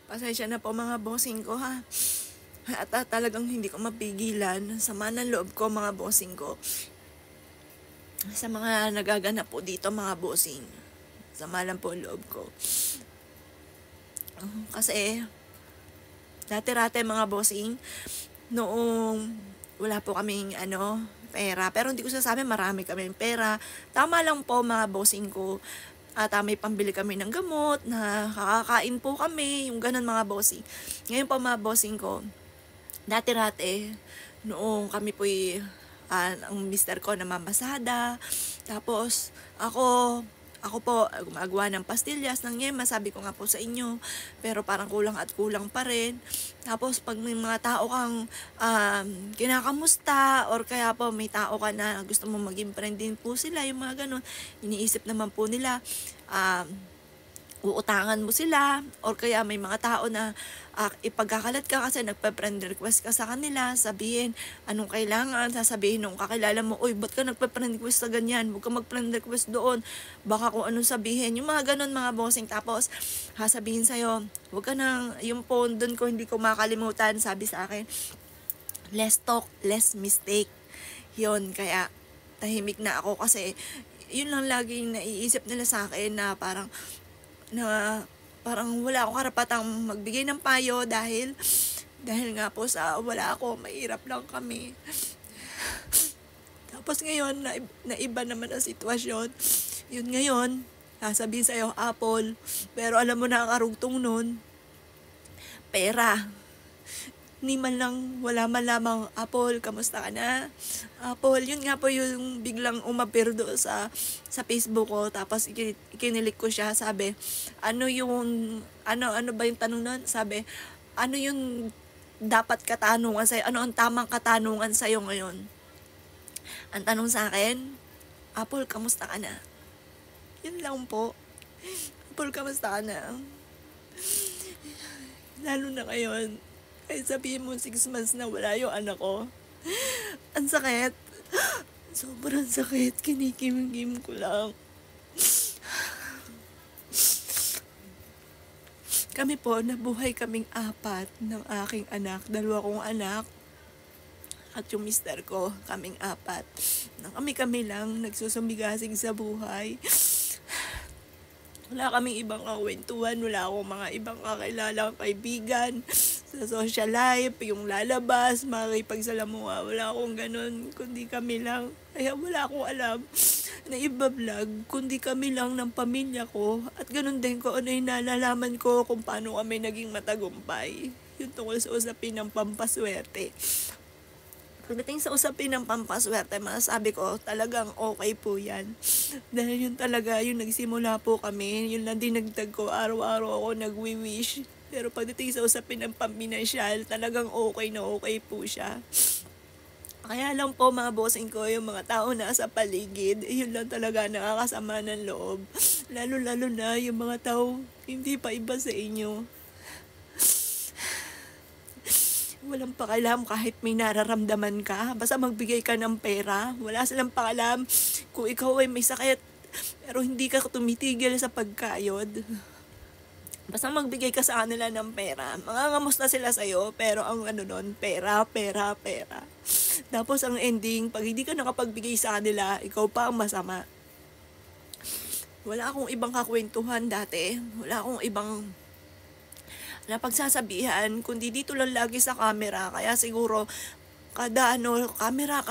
Pasensya na po mga bossing ko ha. At talagang hindi ko mapigilan. Sama ng loob ko mga bossing ko. Sa mga nagaganap po dito mga bossing. Sama lang po ang loob ko. Kasi dati-rate mga bossing, noong wala po kaming pera. Pero hindi ko sasabi marami kaming pera. Tama lang po mga bossing ko. At may pambili kami ng gamot, na kakakain po kami, yung ganun mga bossing. Ngayon po mga bossing ko, dati-rate, noong kami po ang mister ko namamasada, tapos ako po gumagawa ng pastillas ng yema, sabi ko nga po sa inyo, pero parang kulang at kulang pa rin. Tapos pag may mga tao kang kinakamusta, or kaya po may tao ka na gusto mo maging friend din po sila, yung mga ganun, iniisip naman po nila, uutangan mo sila, or kaya may mga tao na ipagkakalat ka kasi nagpa-friend request ka sa kanila, sabihin anong kailangan, sasabihin nung kakilala mo, uy, ba't ka nagpa-friend request sa ganyan, huwag ka mag-friend request doon, baka kung anong sabihin, yung mga ganun mga bossing. Tapos sabihin sa'yo, huwag ka nang, yung phone doon ko hindi ko makalimutan, sabi sa akin, less talk, less mistake. Yun, kaya tahimik na ako kasi yun lang laging naiisip nila sa akin, na parang wala akong karapatang magbigay ng payo dahil nga po sa wala ako, mahirap lang kami. Tapos ngayon, na iba naman ang sitwasyon. Yun ngayon, sasabihin sa'yo, Apple. Pero alam mo na ang karugtong nun, pera. Wala man lamang, Apple, kamusta ka na? Apple, yun nga po yung biglang umapir doon sa Facebook ko, tapos ikinilik ko siya, sabi, ano ba yung tanong nun? Sabi, ano yung dapat katanungan sa'yo? Ano ang tamang katanungan sa'yo ngayon? Ang tanong sa akin, Apple, kamusta ka na? Yun lang po. Apple, kamusta ka na? Lalo na ngayon, kahit sabihin mo 6 months na wala yung anak ko. Ang sakit. Sobrang sakit. Kinikimkim ko lang. Kami po, nabuhay kaming 4 ng aking anak. 2 kong anak. At yung mister ko, kaming 4. Kami lang nagsusumigasig sa buhay. Wala kaming ibang kakwentuhan, wala akong mga ibang kakilalang kaibigan sa social life, yung lalabas, makipagsalamuha, wala akong ganun, kundi kami lang. Kaya wala akong alam na iba-vlog, kundi kami lang ng pamilya ko. At ganun din ko ano yung nalalaman ko kung paano kami naging matagumpay. Yung tungkol sa usapin ng pampaswerte. Pagdating sa usapin ng pampaswerte, masasabi ko, talagang okay po yan. Dahil yun talaga, yung nagsimula po kami, yun lang dinagdag ko, araw-araw ako nagwi-wish. Pero pagdating sa usapin ng pampinansyal, talagang okay na okay po siya. Kaya lang po mga bossing ko, yung mga tao na sa paligid, yun lang talaga nakakasama ng loob. Lalo-lalo na yung mga tao, hindi pa iba sa inyo. Walang pakialam kahit may nararamdaman ka. Basta magbigay ka ng pera. Wala silang pakialam kung ikaw ay may sakit, pero hindi ka tumitigil sa pagkayod. Basta magbigay ka sa kanila ng pera. Mangangamusta sila sa'yo, pero ang pera. Tapos ang ending, pag hindi ka nakapagbigay sa kanila, ikaw pa ang masama. Wala akong ibang kakwentuhan dati. Wala akong ibang na pagsasabihan, kundi dito lang lagi sa camera. Kaya siguro, kada camera.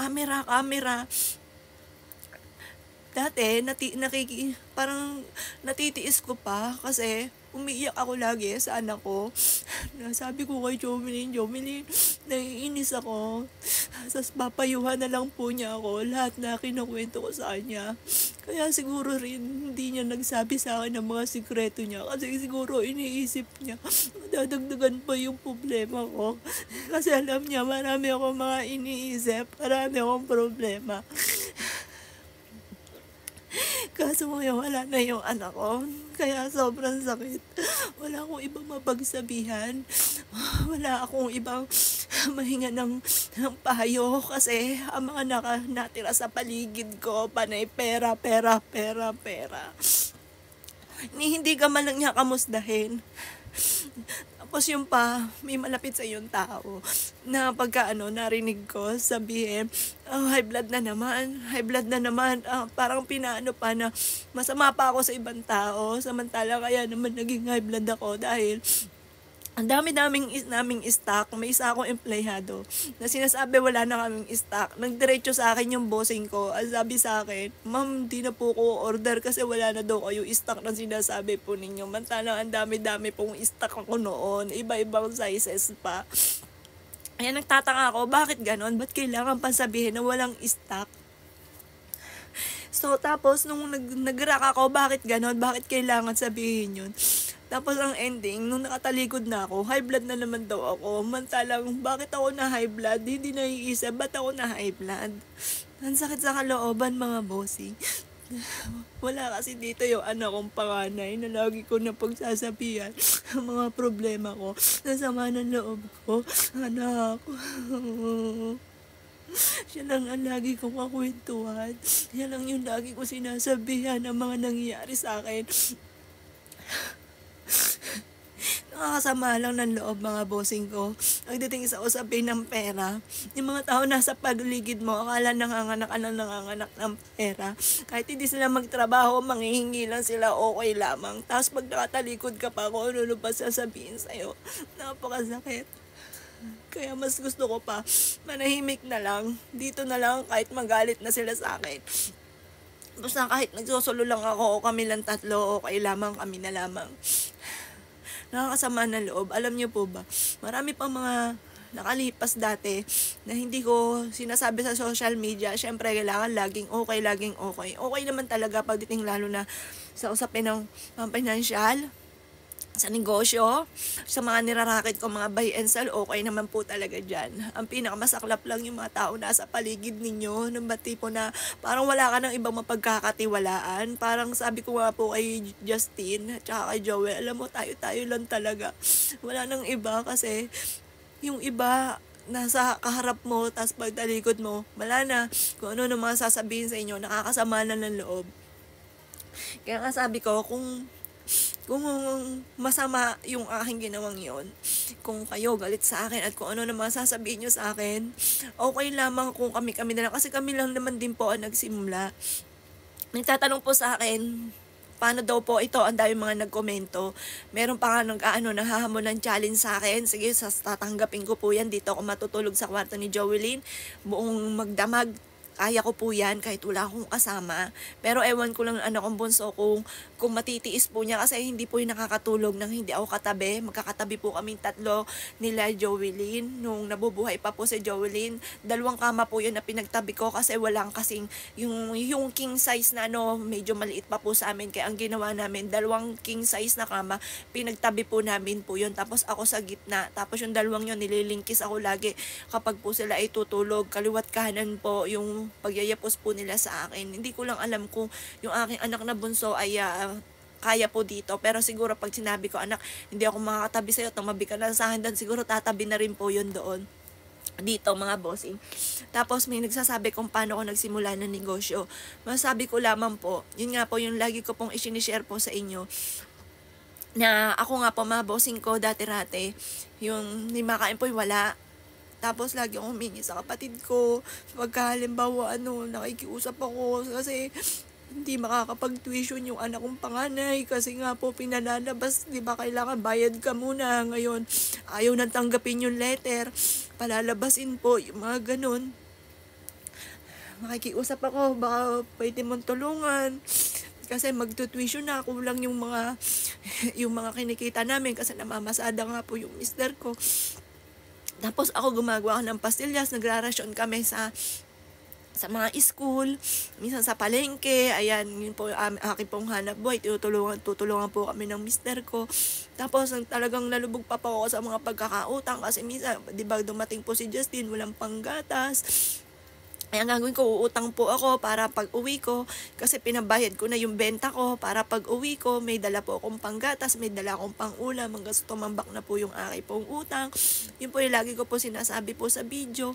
Dati, parang natitiis ko pa kasi umiiyak ako lagi sa anak ko. Sabi ko kay Jomelyn, naiinis ako. Tapos papayuhan na lang po niya ako lahat na kinukwento ko sa kanya. Kaya siguro rin hindi niya nagsabi sa akin ng mga sikreto niya. Kasi siguro iniisip niya, dadagdagan pa yung problema ko. Kasi alam niya, marami akong mga iniisip, marami akong problema. Kaso ngayon wala na yung anak ko. Kaya sobrang sakit. Wala akong ibang mapagsabihan. Wala akong ibang mahinga ng payo. Kasi ang mga natira sa paligid ko, panay pera. Hindi ka man lang niya kamustahin. Tapos yung pa, may malapit sa yung tao na pagka narinig ko sabihin, high blood na naman, high blood na naman. Parang pinaano pa na masama pa ako sa ibang tao. Samantala kaya naman naging high blood ako dahil ang naming stock. May isa akong empleyado na sinasabi wala na kaming stock. Nagdiretso sa akin yung bossing ko. Ang sabi sa akin, ma'am, di na po ko order kasi wala na daw kayo stock na sinasabi po ninyo. Mantalang ang dami-dami pong stock ako noon. Iba-ibang sizes pa. Kaya nagtataka ako, bakit ganon? Ba't kailangan pa sabihin na walang stock? So, tapos, nung nag-rack ako, bakit ganon? Bakit kailangan sabihin yun? Tapos, ang ending, nung nakatalikod na ako, high blood na naman daw ako. Mantalang, bakit ako na high blood? Hindi naiisip, ba't ako na high blood? Ang sakit sa kalooban, mga bossing. Wala kasi dito yung anak kong panganay na lagi ko na pagsasabihan ang mga problema ko. Nasama ng loob ko, anak. Siya lang ang lagi kong kakwentuhan. Siya lang yung lagi ko sinasabihan ang mga nangyayari sa akin. Nakakasama lang ng loob, mga bossing ko. Pagdating sa usapin ng pera, yung mga tao nasa paligid mo, akala nanganganak ng pera. Kahit hindi sila magtrabaho, manghihingi lang sila, okay lamang. Tapos pag nakatalikod ka pa, kung ano pa sasabihin sa'yo, napakasakit. Kaya mas gusto ko pa, manahimik na lang. Dito na lang kahit magalit na sila sa akin. Basta kahit nagsusulo lang ako o kami lang tatlo, okay lamang, kami na lamang. Nakakasama ng loob. Alam niyo po ba, marami pang mga nakalipas dati na hindi ko sinasabi sa social media. Siyempre, kailangan laging okay, laging okay. Okay naman talaga pagdating lalo na sa usapin ng financial, sa negosyo, sa mga nirarakit ko, mga buy and sell, okay naman po talaga dyan. Ang pinakamasaklap lang yung mga tao nasa paligid ninyo, nung tipo na parang wala ka ng ibang mapagkakatiwalaan. Parang sabi ko nga po kay Justin at saka kay Joel, alam mo, tayo lang talaga. Wala nang iba kasi yung iba nasa kaharap mo, tas pagtalikod mo, wala na. Kung ano na mga sasabihin sa inyo, nakakasama na ng loob. Kaya nga sabi ko, kung masama yung aking ginawang yon, kung kayo galit sa akin at kung ano naman sasabihin nyo sa akin, okay lamang kung kami na lang. Kasi kami lang naman din po ang nagsimula. Nagtatanong po sa akin, paano daw po ito, ang dami mga nagkomento. Meron pa nga naghahamon ng challenge sa akin. Sige, tatanggapin ko po yan. Dito ako matutulog sa kwarto ni Joelyn. Buong magdamag. Kaya ko po yan kahit wala akong kasama. Pero ewan ko lang anak kong bunso kung matitiis po niya kasi hindi po yung nakakatulog nang hindi ako katabi. Magkakatabi po kaming tatlo nila Joelyn. Nung nabubuhay pa po si Joelyn, 2 kama po yun na pinagtabi ko kasi walang kasing yung king size na medyo maliit pa po sa amin. Kaya ang ginawa namin, 2 king size na kama, pinagtabi po namin po yun. Tapos ako sa gitna. Tapos yung 2 yun, nililinkis ako lagi kapag po sila ay tutulog. Kaliwat kanan po yung pagyayapos po nila sa akin. Hindi ko lang alam kung yung aking anak na bunso ay kaya po dito. Pero siguro pag sinabi ko, anak, hindi ako makakatabi sa'yo, tumabi ka na sa akin, dan siguro tatabi na rin po yun doon. Dito, mga bossing. Tapos may nagsasabi kung paano ako nagsimula ng negosyo. Masabi ko lamang po, yun nga po yung lagi ko pong isinishare po sa inyo, na ako nga po, mga bossing ko dati-rate, yung ni makain po wala. Tapos lagi akong humingi sa kapatid ko. Pagka halimbawa nakikiusap ako kasi hindi makakapag-tuition yung anak kong panganay kasi nga po pinalalabas, di ba kailangan bayad ka muna. Ngayon, ayaw nang tanggapin yung letter. Palalabasin po, yung mga ganun. Makikiusap ako, baka pwede mong tulungan. Kasi magtutuition na, kulang yung mga kinikita namin kasi namamasada nga po yung mister ko. Tapos ako gumagawa ng pastillas, nagrarasyon kami sa mga school, minsan sa palengke, ayan, yun po aking pong hanap buhay, tutulungan po kami ng mister ko. Tapos talagang nalubog pa po ako sa mga pagkakautang kasi minsan, di ba dumating po si Justin, walang panggatas. Kaya gagawin ko, uutang po ako para pag uwi ko, kasi pinabayad ko na yung benta ko, para pag uwi ko, may dala po akong panggatas, may dala akong pang-ulam, hanggang tumambak na po yung aking pong utang. Yun po yung lagi ko po sinasabi po sa video.